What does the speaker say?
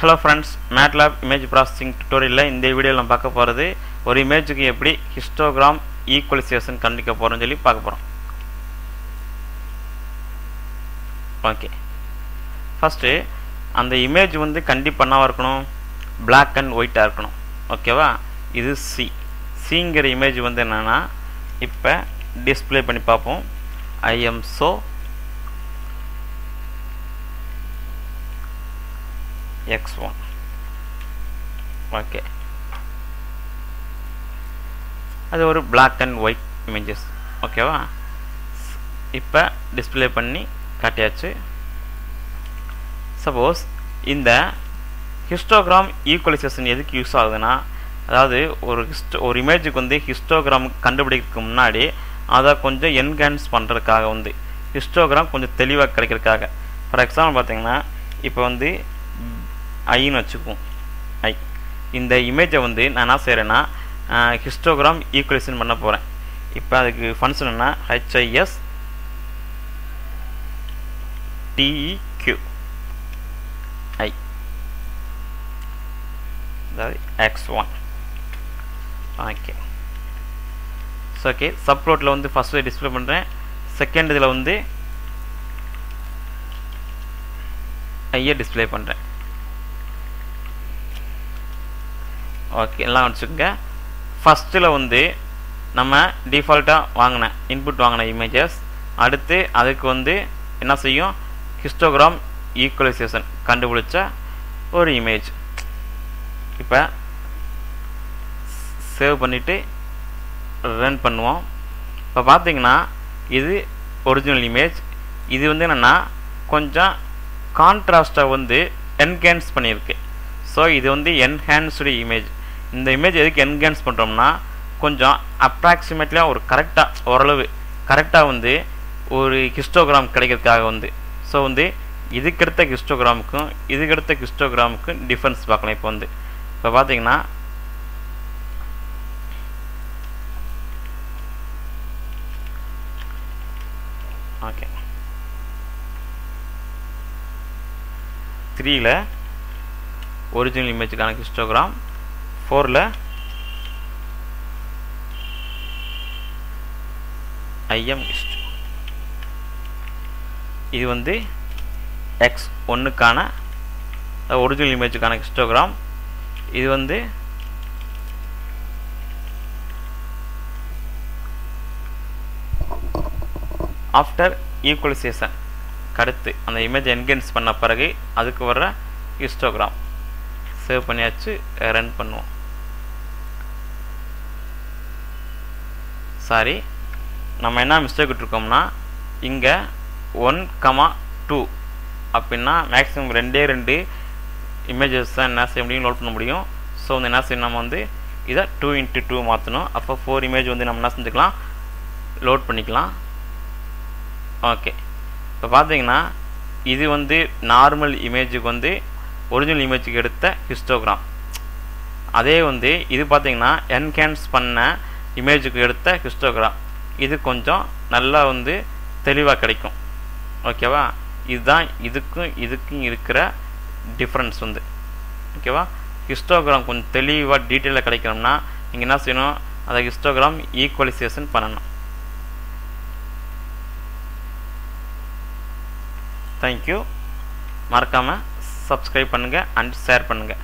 Hello friends, MATLAB image processing tutorial இந்த வீடியோல நம்ம பார்க்க போறது ஒரு இமேஜுக்கு எப்படி histogram equalization கண்டுபிடிக்க போறோம்னு சொல்லி பார்க்க போறோம். ஓகே. ஃபர்ஸ்ட் அந்த இமேஜ் வந்து கண்டிப்பா என்னவா இருக்கணும்? black and white ஆ இருக்கணும். ஓகேவா? இது Cங்கிற இமேஜ் வந்து என்னன்னா இப்ப டிஸ்ப்ளே பண்ணி பாப்போம். I am so x1 okay அது ஒரு black and white images ஓகேவா இப்ப டிஸ்ப்ளே பண்ணி காட்டியாச்சு சப்போஸ் இந்த histogram equalization எதுக்கு யூஸ் ஆகுதுன்னா அதாவது ஒரு இமேஜுக்கு வந்து histogram கண்டுபிடிக்கிறதுக்கு முன்னாடி அத கொஞ்சம் என்ஹான்ஸ் பண்றதுக்காக வந்து histogram கொஞ்சம் தெளிவா கிடைக்கிறதுக்காக ஃபார் எக்ஸாம்பிள் பாத்தீங்கன்னா இப்போ வந்து I ன்னு வச்சுப்போம் I இந்த இமேஜை வந்து நான் என்ன செய்றேன்னா histogram equalization பண்ண போறேன் இப்போ அதுக்கு ஃபங்க்ஷன் என்ன HIS TEQ I that x1 okay so okay சப்ப்ளாட்ல வந்து ஃபர்ஸ்ட் டிஸ்ப்ளே பண்றேன் செகண்ட் இதுல வந்து I டிஸ்ப்ளே பண்றேன் ஓகே எல்லாம் வச்சுக்கங்க ஃபர்ஸ்ட்ல வந்து நம்ம டிஃபால்ட்டா வாங்குன இன்புட் வாங்குன இமேजेस அடுத்து அதுக்கு வந்து என்ன செய்யும் histogram equalization கண்டுபிடிச்ச ஒரு இமேஜ் இப்போ சேவ் பண்ணிட்டு ரன் பண்ணுவோம் இப்போ பாத்தீங்கன்னா இது ஒரிஜினல் இமேஜ் இது வந்து என்னன்னா கொஞ்சம் கான்ட்ராஸ்டா வந்து என்ஹான்ஸ் பண்ணிருக்கு சோ இது வந்து enhanced image இந்த இமேஜ் எதுக்கு என்ஹான்ஸ் பண்றோம்னா கொஞ்சம் அப்ராக்ஸிமேட்லியா ஒரு கரெக்ட்டா ஓரளவு கரெக்ட்டா வந்து ஒரு histogram கிடைக்கிறதுக்காக வந்து சோ வந்து இதுக்கு அடுத்த histogramக்கும் இதுக்கு அடுத்த histogramக்கும் டிஃபரன்ஸ் பார்க்கலாம் இப்போ வந்து இப்போ பாத்தீங்கன்னா ஓகே 3 ல original image கான histogram 4 ல IM hist இது வந்து x1 கான original image கான histogram இது வந்து after equalization அடுத்து அந்த இமேஜ் என்ஹான்ஸ் பண்ண பிறகு அதுக்கு வர histogram சேவ் பண்ணியாச்சு ரன் பண்ணுவோம் சாரி நம்ம என்ன மிஸ்டேக் விட்டுருக்கோம்னா இங்க 1,2 அப்படினா மேக்ஸிமம் ரெண்டே இமேजेस தான் என்ன செய்ய முடியும் லோட் பண்ண முடியும் சோ வந்து என்ன செய்யணும் நம்ம வந்து இத 2x2 மாத்தணும் அப்ப 4 இமேஜ் வந்து நம்ம என்ன செஞ்சுக்கலாம் லோட் பண்ணிக்கலாம் ஓகே இப்போ பாத்தீங்கன்னா இது வந்து நார்மல் இமேஜுக்கு வந்து ஒரிஜினல் இமேஜுக்கு எடுத்த histogram அதே வந்து இது பாத்தீங்கன்னா என்ஹான்ஸ் பண்ண இமேஜுக்கு எடுத்த histogram இது கொஞ்சம் நல்லா வந்து தெளிவா கிடைக்கும் ஓகேவா இதுதான் இதுக்கும் இருக்கிற டிஃபரன்ஸ் வந்து ஓகேவா histogram கொஞ்சம் தெளிவா டீடைலா கிடைக்கணும்னா நீங்க என்ன செய்யணும் அத histogram equalization பண்ணனும் Thank you மறக்காம subscribe பண்ணுங்க and share பண்ணுங்க